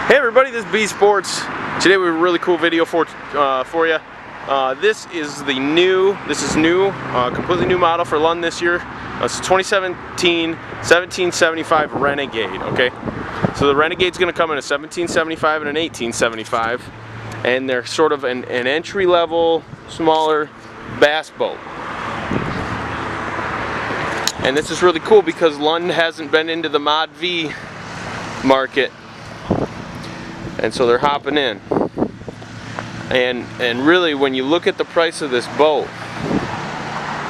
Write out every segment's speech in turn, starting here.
Hey everybody, this is B Sports. Today we have a really cool video for you. This is new, completely new model for Lund this year. It's a 2017 1775 Renegade. Okay, so the Renegade's going to come in a 1775 and an 1875, and they're sort of an entry-level, smaller bass boat. And this is really cool because Lund hasn't been into the Mod V market. And so they're hopping in, and really when you look at the price of this boat,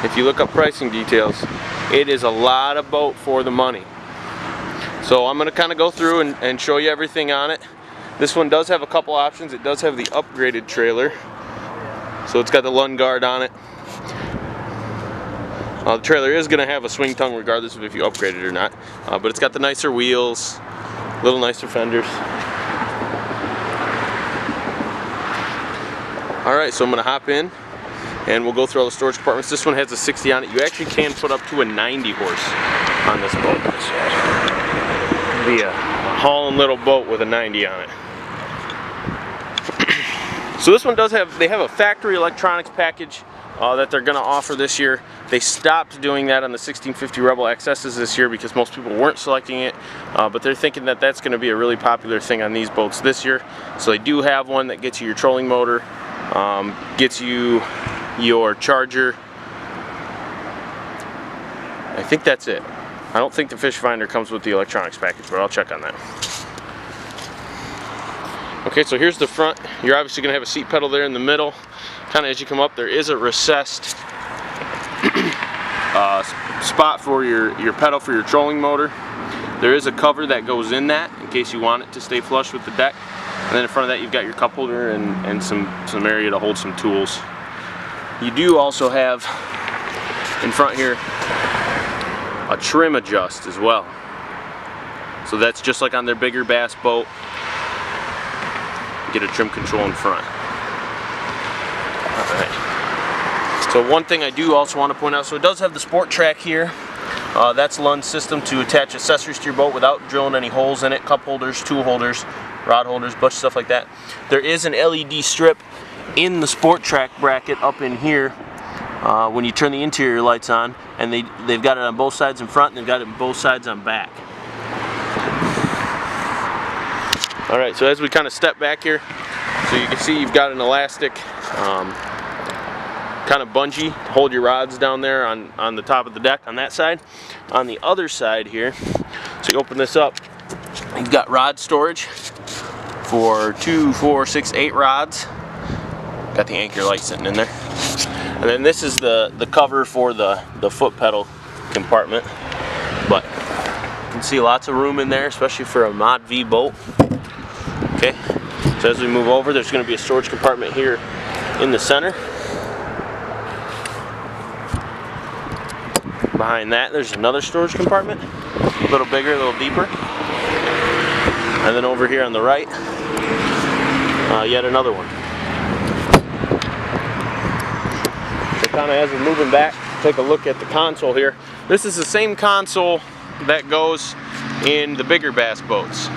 if you look up pricing details, it is a lot of boat for the money. So I'm going to kind of go through and show you everything on it. This one does have a couple options. It does have the upgraded trailer, so it's got the Lund guard on it. The trailer is going to have a swing tongue regardless of if you upgrade it or not, but it's got the nicer wheels, little nicer fenders. Alright, so I'm going to hop in and we'll go through all the storage compartments. This one has a 60 on it. You actually can put up to a 90 horse on this boat. It'll be a hauling little boat with a 90 on it. So this one does have, they have a factory electronics package that they're going to offer this year. They stopped doing that on the 1650 Rebel XS's this year because most people weren't selecting it, but they're thinking that that's going to be a really popular thing on these boats this year. So they do have one that gets you your trolling motor, gets you your charger. I think that's it. I don't think the fish finder comes with the electronics package, but I'll check on that. Okay, so here's the front. You're obviously going to have a seat pedal there in the middle. Kind of as you come up, there is a recessed spot for your pedal for your trolling motor. There is a cover that goes in that in case you want it to stay flush with the deck. And then in front of that you've got your cup holder and some area to hold some tools. You do also have in front here a trim adjust as well. So that's just like on their bigger bass boat. Get a trim control in front. Alright. So one thing I do also want to point out, so it does have the sport track here. That's Lund's system to attach accessories to your boat without drilling any holes in it. Cup holders, tool holders, rod holders, bunch of stuff like that. There is an LED strip in the sport track bracket up in here when you turn the interior lights on, and they've got it on both sides in front and they've got it on both sides on back. Alright, so as we kind of step back here, so you can see you've got an elastic kind of bungee to hold your rods down there on the top of the deck on that side. On the other side here, so you open this up, you've got rod storage for 2, 4, 6, 8 rods. Got the anchor light sitting in there. And then this is the cover for the foot pedal compartment. But you can see lots of room in there, especially for a Mod V boat. Okay, so as we move over, there's going to be a storage compartment here in the center. Behind that, there's another storage compartment, a little bigger, a little deeper. And then over here on the right, yet another one. So kind of as we're moving back, take a look at the console here. This is the same console that goes in the bigger bass boats.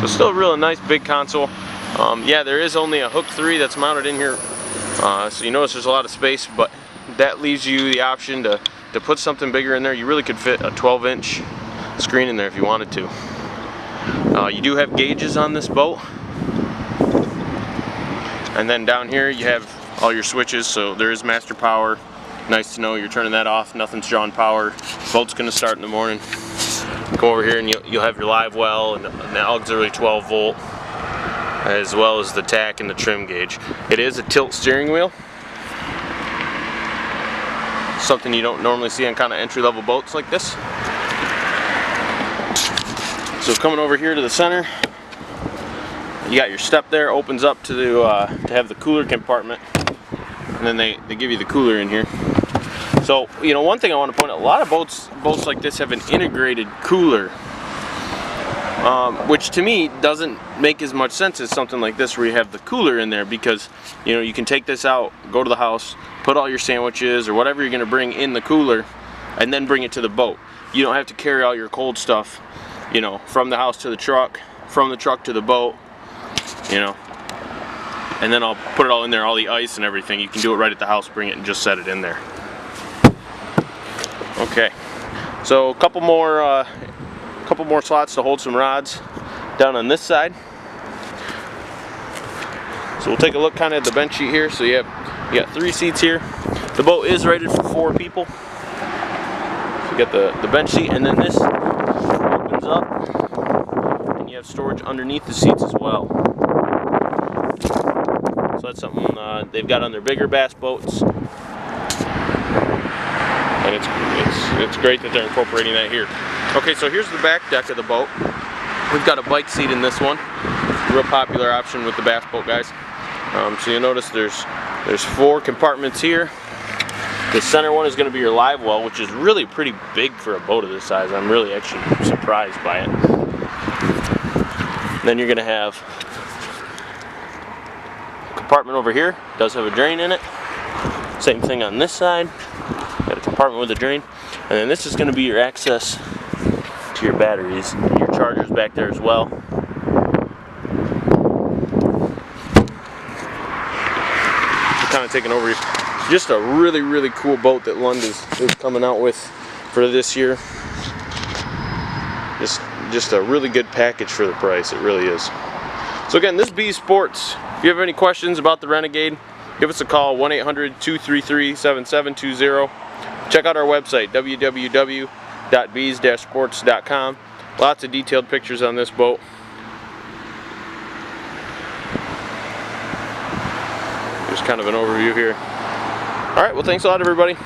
So still a really nice big console. Yeah, there is only a hook 3 that's mounted in here. So you notice there's a lot of space, but that leaves you the option to put something bigger in there. You really could fit a 12-inch screen in there if you wanted to. You do have gauges on this boat. And then down here you have all your switches, so there is master power. Nice to know you're turning that off, nothing's drawing power. Boat's going to start in the morning. Go over here and you'll have your live well and the auxiliary 12 volt, as well as the tack and the trim gauge. It is a tilt steering wheel. Something you don't normally see on kind of entry-level boats like this. So coming over here to the center, you got your step there, opens up to have the cooler compartment, and then they give you the cooler in here. So, you know, one thing I want to point out, a lot of boats like this have an integrated cooler, which to me doesn't make as much sense as something like this where you have the cooler in there, because, you know, you can take this out, go to the house, put all your sandwiches or whatever you're going to bring in the cooler, and then bring it to the boat. You don't have to carry all your cold stuff, you know, from the house to the truck, from the truck to the boat, you know, and then I'll put it all in there, all the ice and everything. You can do it right at the house, bring it and just set it in there. Okay, so a couple more slots to hold some rods down on this side. So we'll take a look kind of at the bench seat here. So you got 3 seats here. The boat is rated for 4 people. So you got the bench seat, and then this opens up, and you have storage underneath the seats as well. So that's something they've got on their bigger bass boats, and it's great that they're incorporating that here. Okay, so here's the back deck of the boat. We've got a bike seat in this one. Real popular option with the bass boat guys. So you'll notice there's 4 compartments here. The center one is going to be your live well, which is really pretty big for a boat of this size. I'm really actually surprised by it. Then you're going to have a compartment over here. It does have a drain in it. Same thing on this side. Got a compartment with a drain. And then this is going to be your access to your batteries. Your charger's back there as well. Kind of taking over. Just a really cool boat that Lund is coming out with for this year. Just a really good package for the price. It really is. So again, this is B Sports. If you have any questions about the Renegade, give us a call, 1-800-233-7720. Check out our website, www.bees-sports.com. Lots of detailed pictures on this boat. Just kind of an overview here. Alright, well thanks a lot everybody.